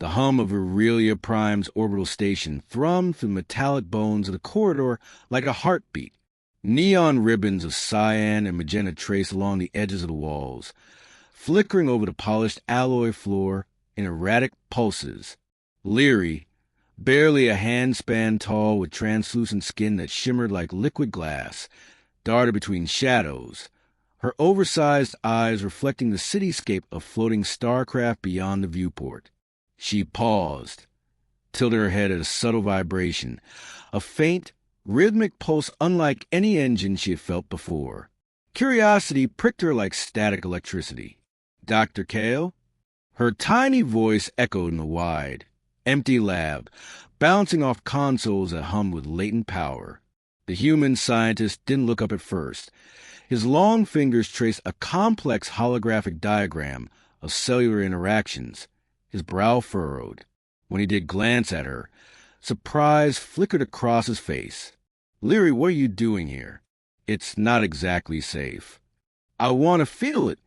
The hum of Virelia Prime's orbital station thrummed through the metallic bones of the corridor like a heartbeat. Neon ribbons of cyan and magenta traced along the edges of the walls, flickering over the polished alloy floor in erratic pulses. Liri, barely a handspan tall with translucent skin that shimmered like liquid glass, darted between shadows, her oversized eyes reflecting the cityscape of floating starcraft beyond the viewport. She paused, tilted her head at a subtle vibration, a faint, rhythmic pulse unlike any engine she had felt before. Curiosity pricked her like static electricity. "Dr. Kale?" Her tiny voice echoed in the wide, empty lab, bouncing off consoles that hummed with latent power. The human scientist didn't look up at first. His long fingers traced a complex holographic diagram of cellular interactions, his brow furrowed. When he did glance at her, surprise flickered across his face. "Liri, what are you doing here? It's not exactly safe." "I want to feel it,"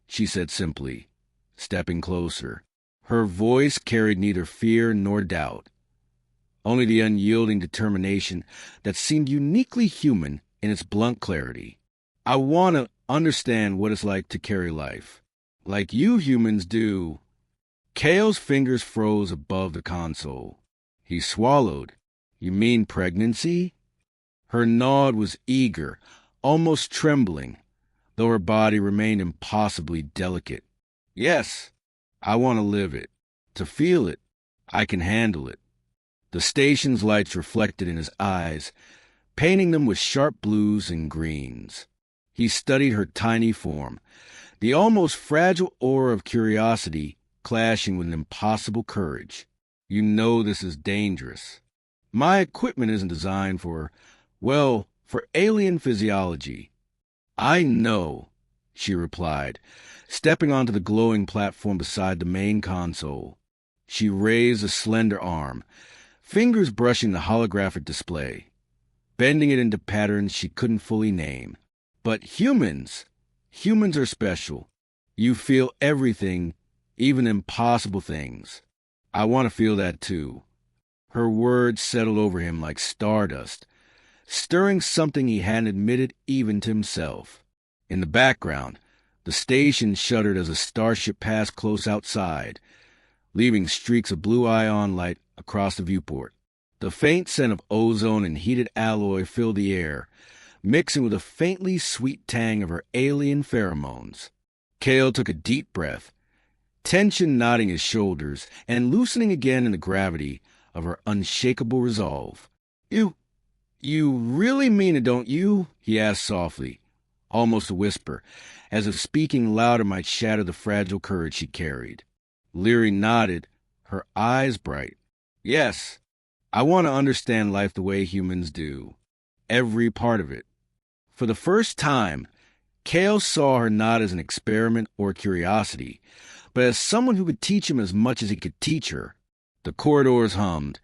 she said simply, stepping closer. Her voice carried neither fear nor doubt, only the unyielding determination that seemed uniquely human in its blunt clarity. "I want to understand what it's like to carry life, like you humans do." Kale's fingers froze above the console. He swallowed. "You mean pregnancy?" Her nod was eager, almost trembling, though her body remained impossibly delicate. "Yes, I want to live it, to feel it. I can handle it." The station's lights reflected in his eyes, painting them with sharp blues and greens. He studied her tiny form, the almost fragile aura of curiosity clashing with an impossible courage. "You know this is dangerous. My equipment isn't designed for alien physiology." "I know," she replied, stepping onto the glowing platform beside the main console. She raised a slender arm, fingers brushing the holographic display, bending it into patterns she couldn't fully name. "But humans are special. You feel everything, even impossible things. I want to feel that too." Her words settled over him like stardust, stirring something he hadn't admitted even to himself. In the background, the station shuddered as a starship passed close outside, leaving streaks of blue ion light across the viewport. The faint scent of ozone and heated alloy filled the air, mixing with a faintly sweet tang of her alien pheromones. Kale took a deep breath, tension knotting his shoulders and loosening again in the gravity of her unshakable resolve. You really mean it, don't you?" he asked softly, almost a whisper, as if speaking louder might shatter the fragile courage she carried. Liri nodded, her eyes bright. "Yes, I want to understand life the way humans do. Every part of it." For the first time, Kale saw her not as an experiment or curiosity, but as someone who could teach him as much as he could teach her. The corridors hummed,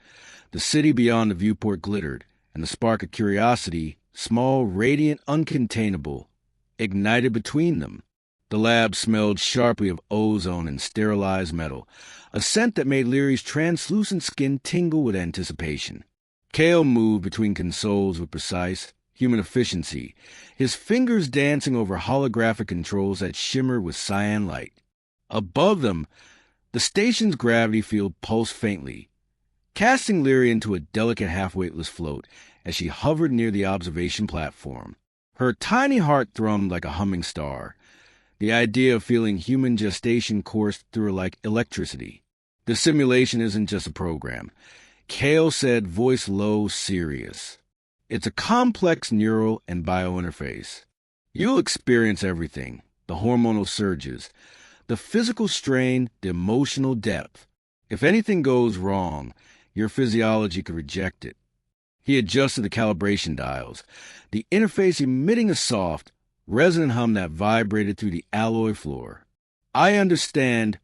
the city beyond the viewport glittered, and the spark of curiosity, small, radiant, uncontainable, ignited between them. The lab smelled sharply of ozone and sterilized metal, a scent that made Liri's translucent skin tingle with anticipation. Kale moved between consoles with precise, human efficiency, his fingers dancing over holographic controls that shimmered with cyan light. Above them, the station's gravity field pulsed faintly, casting Liri into a delicate half-weightless float as she hovered near the observation platform. Her tiny heart thrummed like a humming star. The idea of feeling human gestation coursed through her like electricity. "The simulation isn't just a program," Kale said, voice low, serious. "It's a complex neural and biointerface. You'll experience everything, the hormonal surges, the physical strain, the emotional depth. If anything goes wrong, your physiology could reject it." He adjusted the calibration dials, the interface emitting a soft, resonant hum that vibrated through the alloy floor. "I understand,"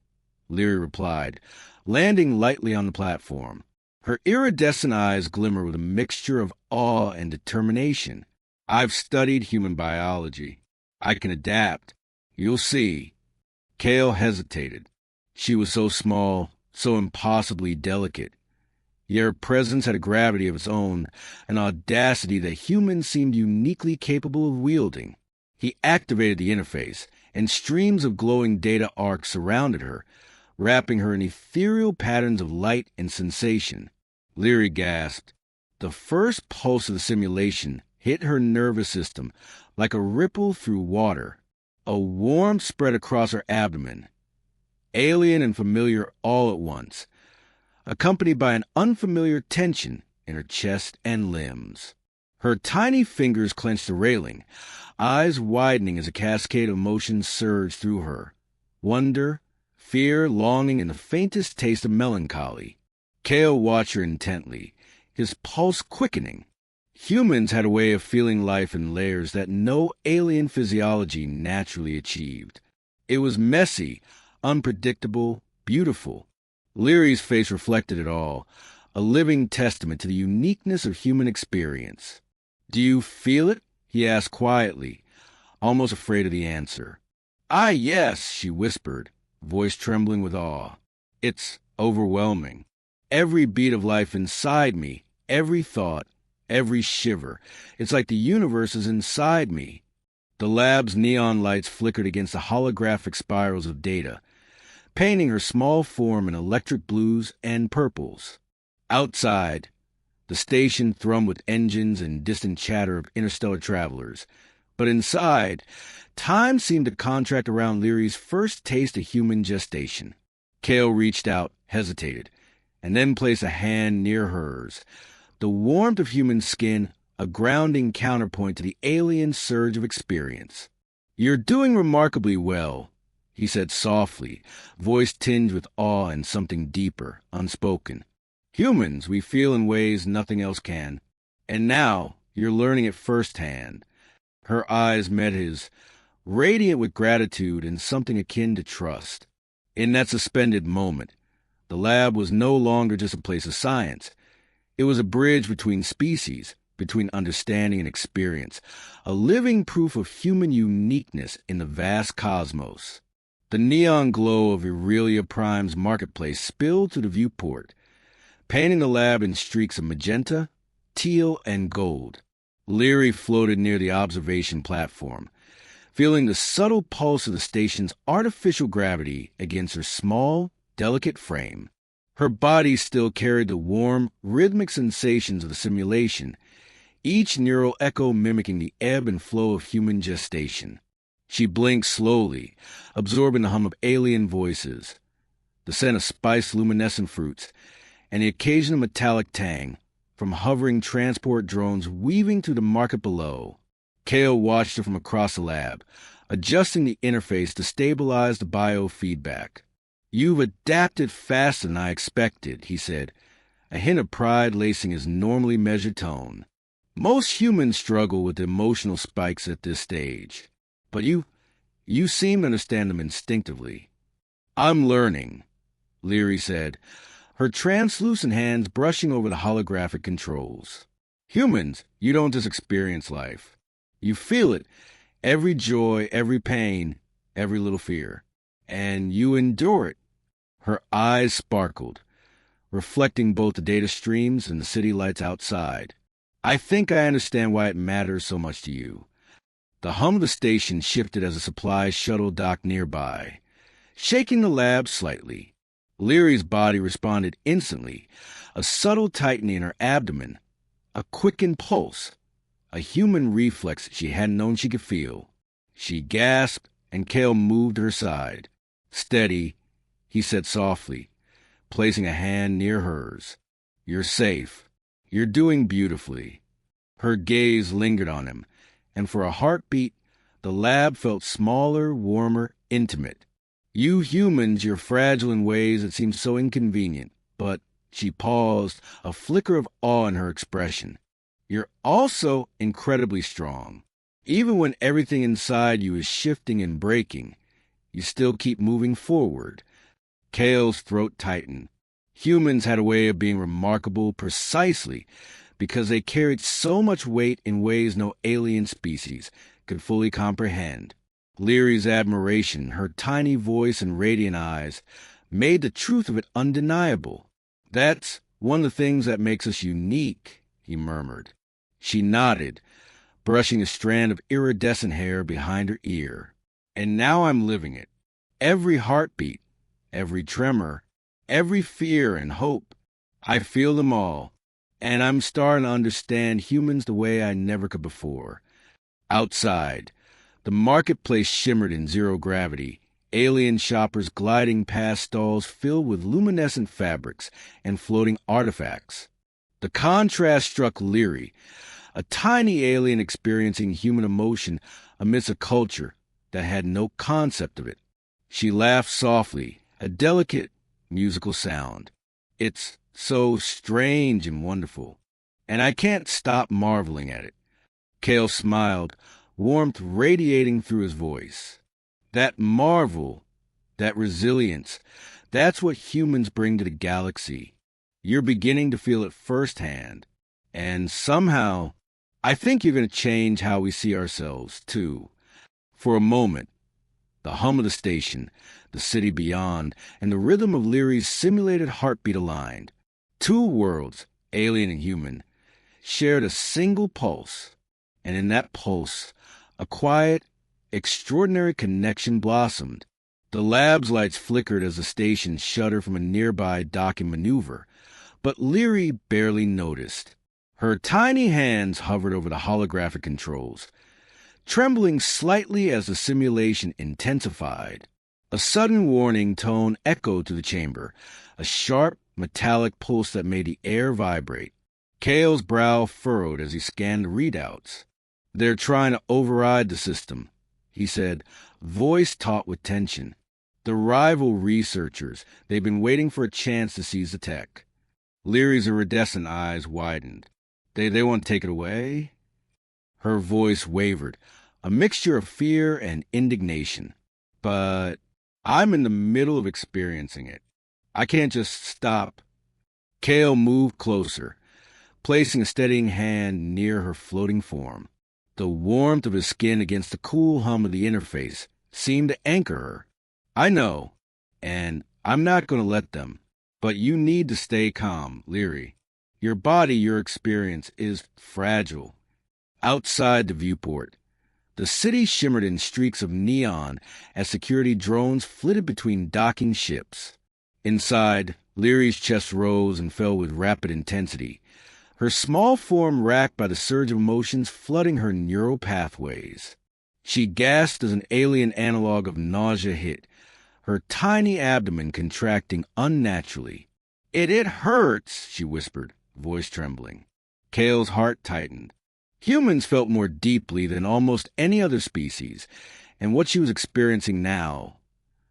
Liri replied, landing lightly on the platform. Her iridescent eyes glimmered with a mixture of awe and determination. "I've studied human biology. I can adapt. You'll see." Kale hesitated. She was so small, so impossibly delicate. Yet her presence had a gravity of its own, an audacity that humans seemed uniquely capable of wielding. He activated the interface, and streams of glowing data arcs surrounded her, wrapping her in ethereal patterns of light and sensation. Liri gasped. The first pulse of the simulation hit her nervous system like a ripple through water. A warmth spread across her abdomen, alien and familiar all at once, accompanied by an unfamiliar tension in her chest and limbs. Her tiny fingers clenched the railing, eyes widening as a cascade of emotions surged through her. Wonder, fear, longing, and the faintest taste of melancholy. Kale watched her intently, his pulse quickening. Humans had a way of feeling life in layers that no alien physiology naturally achieved. It was messy, unpredictable, beautiful. Liri's face reflected it all, a living testament to the uniqueness of human experience. "Do you feel it?" he asked quietly, almost afraid of the answer. "Ah, yes," she whispered, voice trembling with awe. "It's overwhelming. Every beat of life inside me, every thought, every shiver. It's like the universe is inside me." The lab's neon lights flickered against the holographic spirals of data, painting her small form in electric blues and purples. Outside, the station thrummed with engines and distant chatter of interstellar travelers. But inside, time seemed to contract around Liri's first taste of human gestation. Kale reached out, hesitated, and then placed a hand near hers. The warmth of human skin, a grounding counterpoint to the alien surge of experience. "You're doing remarkably well," he said softly, voice tinged with awe and something deeper, unspoken. "Humans, we feel in ways nothing else can. And now, you're learning it firsthand." Her eyes met his, radiant with gratitude and something akin to trust. In that suspended moment, the lab was no longer just a place of science. It was a bridge between species, between understanding and experience, a living proof of human uniqueness in the vast cosmos. The neon glow of Virelia Prime's marketplace spilled to the viewport, painting the lab in streaks of magenta, teal, and gold. Liri floated near the observation platform, feeling the subtle pulse of the station's artificial gravity against her small, delicate frame. Her body still carried the warm, rhythmic sensations of the simulation, each neural echo mimicking the ebb and flow of human gestation. She blinked slowly, absorbing the hum of alien voices, the scent of spiced luminescent fruits, and the occasional metallic tang from hovering transport drones weaving through the market below. Kale watched her from across the lab, adjusting the interface to stabilize the biofeedback. "You've adapted faster than I expected," he said, a hint of pride lacing his normally measured tone. "Most humans struggle with emotional spikes at this stage, but you seem to understand them instinctively." "I'm learning," Liri said, her translucent hands brushing over the holographic controls. "Humans, you don't just experience life. You feel it, every joy, every pain, every little fear. And you endure it." Her eyes sparkled, reflecting both the data streams and the city lights outside. "I think I understand why it matters so much to you." The hum of the station shifted as a supply shuttle docked nearby, shaking the lab slightly. Liri's body responded instantly, a subtle tightening in her abdomen, a quickened pulse, a human reflex she hadn't known she could feel. She gasped, and Kale moved to her side. "Steady," he said softly, placing a hand near hers. "You're safe. You're doing beautifully." Her gaze lingered on him, and for a heartbeat, the lab felt smaller, warmer, intimate. "You humans, you're fragile in ways that seem so inconvenient, but," she paused, a flicker of awe in her expression, "you're also incredibly strong. Even when everything inside you is shifting and breaking, you still keep moving forward." Kale's throat tightened. Humans had a way of being remarkable precisely because they carried so much weight in ways no alien species could fully comprehend. Liri's admiration, her tiny voice and radiant eyes, made the truth of it undeniable. "That's one of the things that makes us unique," he murmured. She nodded, brushing a strand of iridescent hair behind her ear. "And now I'm living it. Every heartbeat, every tremor, every fear and hope. I feel them all, and I'm starting to understand humans the way I never could before." Outside, the marketplace shimmered in zero gravity, alien shoppers gliding past stalls filled with luminescent fabrics and floating artifacts. The contrast struck Liri, a tiny alien experiencing human emotion amidst a culture that had no concept of it. She laughed softly, a delicate musical sound. "It's so strange and wonderful, and I can't stop marveling at it." Kale smiled, warmth radiating through his voice. "That marvel, that resilience, that's what humans bring to the galaxy. You're beginning to feel it firsthand. And somehow, I think you're going to change how we see ourselves, too." For a moment, the hum of the station, the city beyond, and the rhythm of Liri's simulated heartbeat aligned. Two worlds, alien and human, shared a single pulse, and in that pulse, a quiet, extraordinary connection blossomed. The lab's lights flickered as the station shuddered from a nearby docking maneuver, but Liri barely noticed. Her tiny hands hovered over the holographic controls, trembling slightly as the simulation intensified. A sudden warning tone echoed through the chamber, a sharp, metallic pulse that made the air vibrate. Kale's brow furrowed as he scanned the readouts. "They're trying to override the system," he said, voice taut with tension. "The rival researchers, they've been waiting for a chance to seize the tech." Liri's iridescent eyes widened. They want to take it away?" Her voice wavered, a mixture of fear and indignation. "But I'm in the middle of experiencing it. I can't just stop." Kale moved closer, placing a steadying hand near her floating form. The warmth of his skin against the cool hum of the interface seemed to anchor her. "I know, and I'm not going to let them. But you need to stay calm, Liri. Your body, your experience, is fragile." Outside the viewport, the city shimmered in streaks of neon as security drones flitted between docking ships. Inside, Liri's chest rose and fell with rapid intensity, her small form racked by the surge of emotions flooding her neural pathways. She gasped as an alien analog of nausea hit, her tiny abdomen contracting unnaturally. It hurts," she whispered, voice trembling. Kale's heart tightened. Humans felt more deeply than almost any other species, and what she was experiencing now,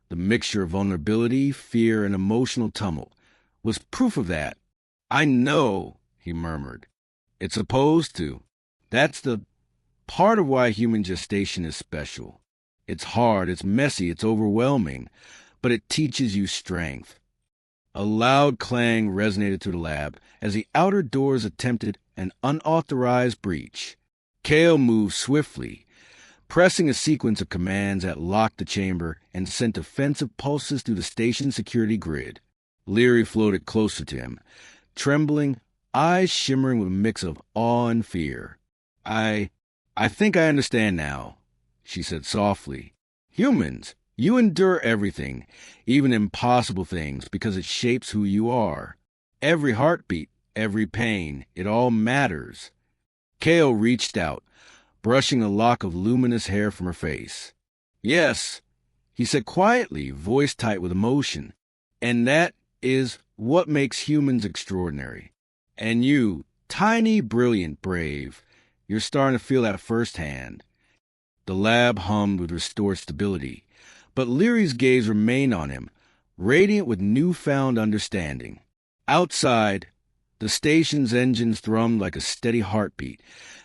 the mixture of vulnerability, fear, and emotional tumult, was proof of that. "I know," he murmured. "It's supposed to. That's the part of why human gestation is special. It's hard, it's messy, it's overwhelming, but it teaches you strength." A loud clang resonated through the lab as the outer doors attempted an unauthorized breach. Kale moved swiftly, pressing a sequence of commands that locked the chamber and sent defensive pulses through the station's security grid. Liri floated closer to him, trembling, eyes shimmering with a mix of awe and fear. I think I understand now," she said softly. "Humans, you endure everything, even impossible things, because it shapes who you are. Every heartbeat, every pain, it all matters." Kale reached out, brushing a lock of luminous hair from her face. "Yes," he said quietly, voice tight with emotion. "And that is what makes humans extraordinary. And you, tiny, brilliant, brave, you're starting to feel that firsthand." The lab hummed with restored stability, but Liri's gaze remained on him, radiant with newfound understanding. Outside, the station's engines thrummed like a steady heartbeat,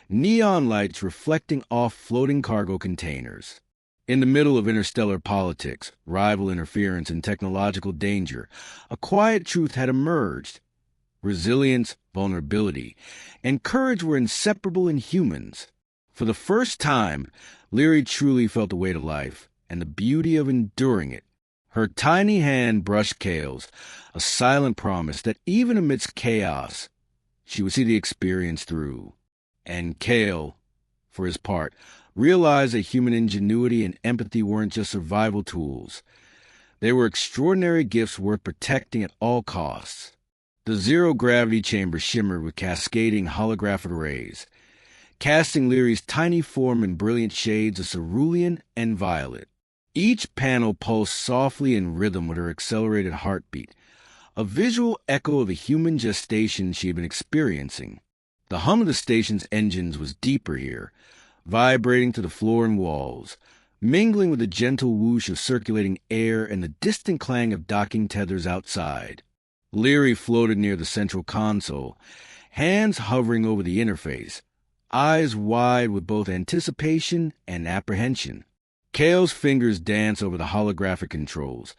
neon lights reflecting off floating cargo containers. In the middle of interstellar politics, rival interference, and technological danger, a quiet truth had emerged. Resilience, vulnerability, and courage were inseparable in humans. For the first time, Liri truly felt the weight of life and the beauty of enduring it. Her tiny hand brushed Kale's, a silent promise that even amidst chaos, she would see the experience through. And Kale, for his part, realized that human ingenuity and empathy weren't just survival tools. They were extraordinary gifts worth protecting at all costs. The zero-gravity chamber shimmered with cascading holographic rays, casting Liri's tiny form in brilliant shades of cerulean and violet. Each panel pulsed softly in rhythm with her accelerated heartbeat, a visual echo of the human gestation she had been experiencing. The hum of the station's engines was deeper here, vibrating to the floor and walls, mingling with the gentle whoosh of circulating air and the distant clang of docking tethers outside. Liri floated near the central console, hands hovering over the interface, eyes wide with both anticipation and apprehension. Kale's fingers danced over the holographic controls,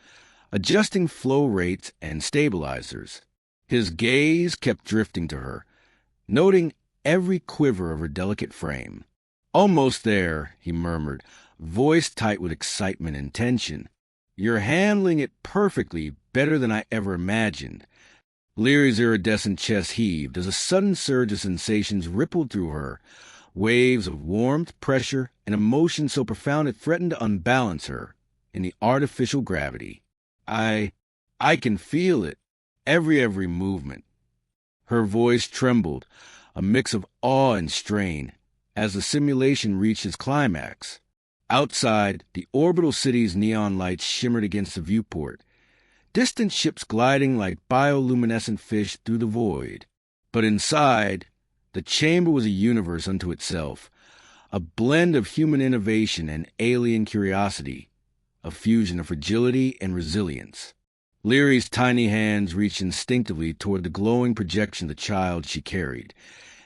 adjusting flow rates and stabilizers. His gaze kept drifting to her, noting every quiver of her delicate frame. "Almost there," he murmured, voice tight with excitement and tension. "You're handling it perfectly, better than I ever imagined." Liri's iridescent chest heaved as a sudden surge of sensations rippled through her, waves of warmth, pressure, and emotion so profound it threatened to unbalance her in the artificial gravity. I can feel it, every movement." Her voice trembled, a mix of awe and strain, as the simulation reached its climax. Outside, the orbital city's neon lights shimmered against the viewport, distant ships gliding like bioluminescent fish through the void. But inside, the chamber was a universe unto itself, a blend of human innovation and alien curiosity, a fusion of fragility and resilience. Liri's tiny hands reached instinctively toward the glowing projection of the child she carried,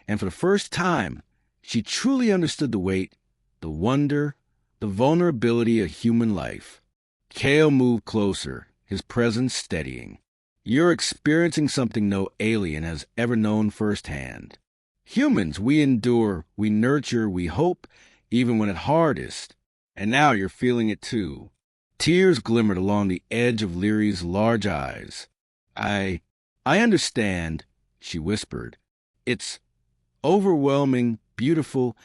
and for the first time, she truly understood the weight, the wonder, the vulnerability of human life. Kale moved closer, his presence steadying. "You're experiencing something no alien has ever known firsthand. Humans, we endure, we nurture, we hope, even when at hardest. And now you're feeling it too." Tears glimmered along the edge of Liri's large eyes. I understand," she whispered. "It's overwhelming, beautiful,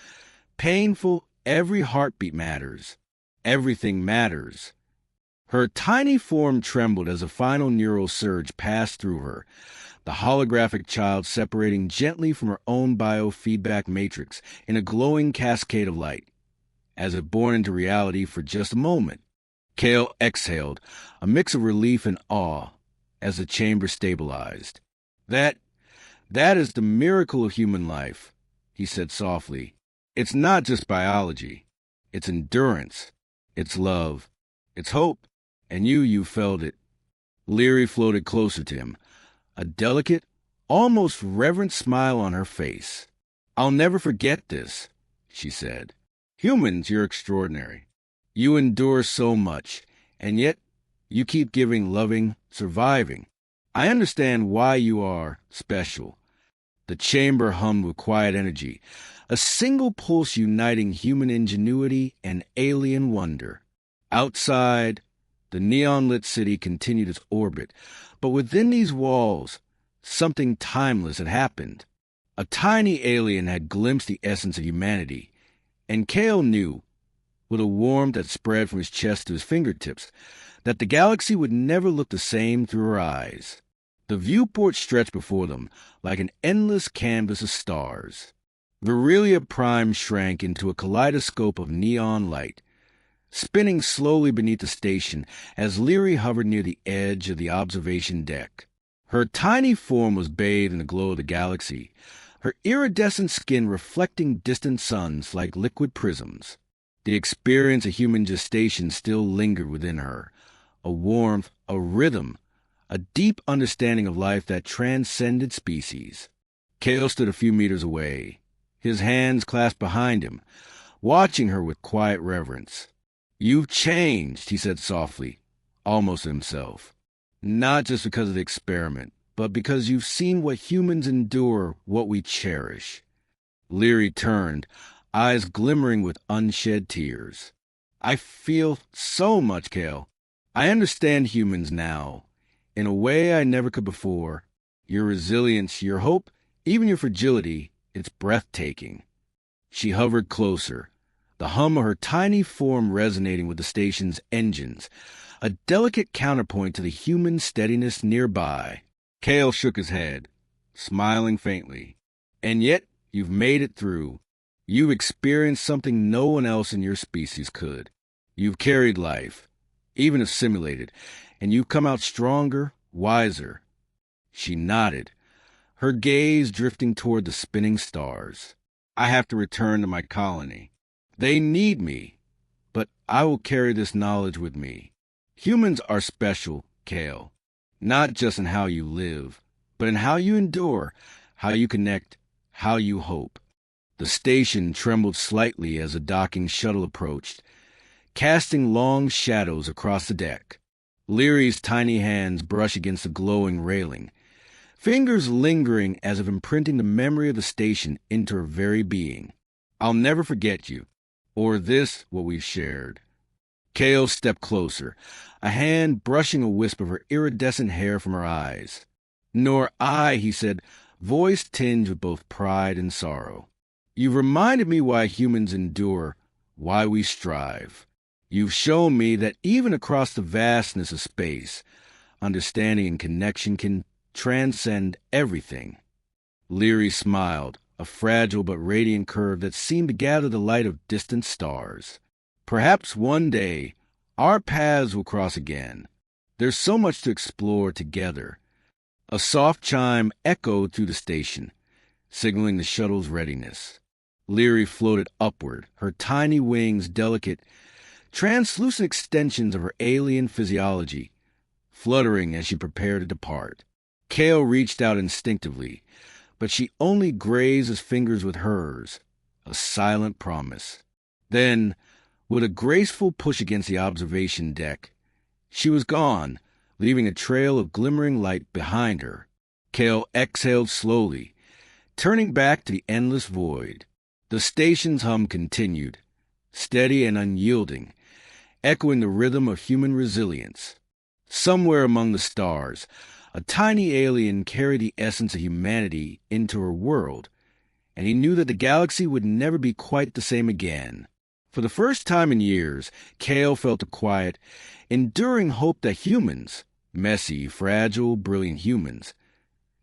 painful. Every heartbeat matters. Everything matters." Her tiny form trembled as a final neural surge passed through her, the holographic child separating gently from her own biofeedback matrix in a glowing cascade of light, as if born into reality for just a moment. Kale exhaled, a mix of relief and awe, as the chamber stabilized. That is the miracle of human life," he said softly. "It's not just biology. It's endurance. It's love. It's hope. And you felt it." Liri floated closer to him, a delicate, almost reverent smile on her face. "I'll never forget this," she said. "Humans, you're extraordinary. You endure so much, and yet you keep giving, loving, surviving. I understand why you are special." The chamber hummed with quiet energy, a single pulse uniting human ingenuity and alien wonder. Outside, the neon-lit city continued its orbit, but within these walls, something timeless had happened. A tiny alien had glimpsed the essence of humanity, and Kale knew, with a warmth that spread from his chest to his fingertips, that the galaxy would never look the same through her eyes. The viewport stretched before them like an endless canvas of stars. Virelia Prime shrank into a kaleidoscope of neon light, spinning slowly beneath the station as Liri hovered near the edge of the observation deck. Her tiny form was bathed in the glow of the galaxy, her iridescent skin reflecting distant suns like liquid prisms. The experience of human gestation still lingered within her, a warmth, a rhythm, a deep understanding of life that transcended species. Kale stood a few meters away, his hands clasped behind him, watching her with quiet reverence. "You've changed," he said softly, almost to himself. "Not just because of the experiment, but because you've seen what humans endure, what we cherish." Liri turned, eyes glimmering with unshed tears. "I feel so much, Kale. I understand humans now, in a way I never could before. Your resilience, your hope, even your fragility, it's breathtaking. She hovered closer, the hum of her tiny form resonating with the station's engines, a delicate counterpoint to the human steadiness nearby. Kale shook his head, smiling faintly. And yet, you've made it through. You've experienced something no one else in your species could. You've carried life, even if simulated, and you've come out stronger, wiser. She nodded, her gaze drifting toward the spinning stars. I have to return to my colony. They need me, but I will carry this knowledge with me. Humans are special, Kale, not just in how you live, but in how you endure, how you connect, how you hope. The station trembled slightly as a docking shuttle approached, casting long shadows across the deck. Liri's tiny hands brushed against the glowing railing, fingers lingering as if imprinting the memory of the station into her very being. I'll never forget you, or this, what we've shared. Kale stepped closer, a hand brushing a wisp of her iridescent hair from her eyes. Nor I, he said, voice tinged with both pride and sorrow. You've reminded me why humans endure, why we strive. You've shown me that even across the vastness of space, understanding and connection can transcend everything. Liri smiled, a fragile but radiant curve that seemed to gather the light of distant stars. Perhaps one day, our paths will cross again. There's so much to explore together. A soft chime echoed through the station, signaling the shuttle's readiness. Liri floated upward, her tiny wings delicate, translucent extensions of her alien physiology, fluttering as she prepared to depart. Kale reached out instinctively, but she only grazed his fingers with hers, a silent promise. Then, with a graceful push against the observation deck, she was gone, leaving a trail of glimmering light behind her. Kale exhaled slowly, turning back to the endless void. The station's hum continued, steady and unyielding, echoing the rhythm of human resilience. Somewhere among the stars, a tiny alien carried the essence of humanity into her world, and he knew that the galaxy would never be quite the same again. For the first time in years, Kale felt a quiet, enduring hope that humans, messy, fragile, brilliant humans,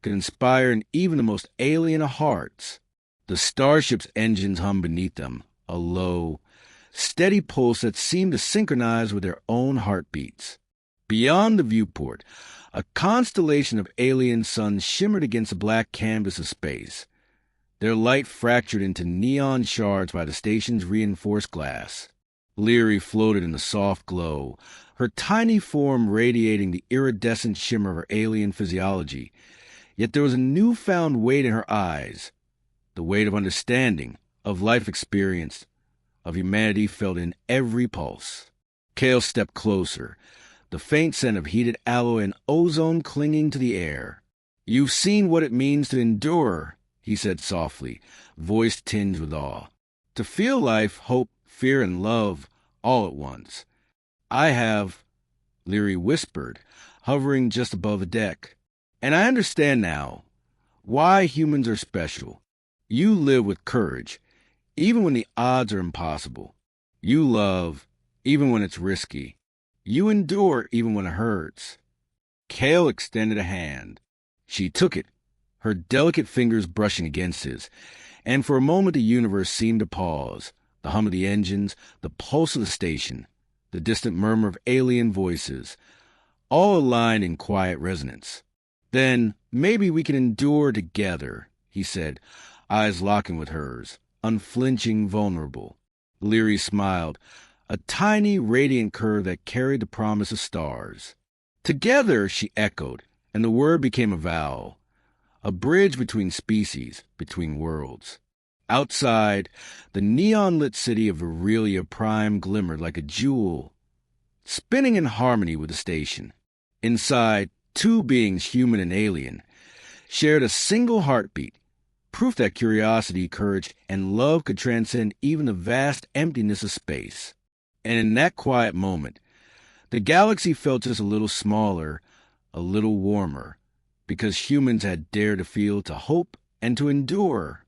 could inspire in even the most alien of hearts. The Starship's engines hummed beneath them, a low, steady pulse that seemed to synchronize with their own heartbeats. Beyond the viewport, a constellation of alien suns shimmered against the black canvas of space, their light fractured into neon shards by the station's reinforced glass. Liri floated in the soft glow, her tiny form radiating the iridescent shimmer of her alien physiology. Yet there was a newfound weight in her eyes, the weight of understanding, of life experience, of humanity felt in every pulse. Kale stepped closer, the faint scent of heated alloy and ozone clinging to the air. You've seen what it means to endure, he said softly, voice tinged with awe. To feel life, hope, fear, and love all at once. I have, Liri whispered, hovering just above the deck. And I understand now why humans are special. You live with courage, even when the odds are impossible. You love, even when it's risky. You endure, even when it hurts. Kale extended a hand. She took it, her delicate fingers brushing against his, and for a moment the universe seemed to pause, the hum of the engines, the pulse of the station, the distant murmur of alien voices, all aligned in quiet resonance. Then maybe we can endure together, he said, eyes locking with hers, unflinching, vulnerable. Liri smiled, a tiny, radiant curve that carried the promise of stars. Together, she echoed, and the word became a vowel, a bridge between species, between worlds. Outside, the neon-lit city of Virelia Prime glimmered like a jewel, spinning in harmony with the station. Inside, two beings, human and alien, shared a single heartbeat, proof that curiosity, courage, and love could transcend even the vast emptiness of space. And in that quiet moment, The galaxy felt just a little smaller, a little warmer, because humans had dared to feel, to hope, and to endure.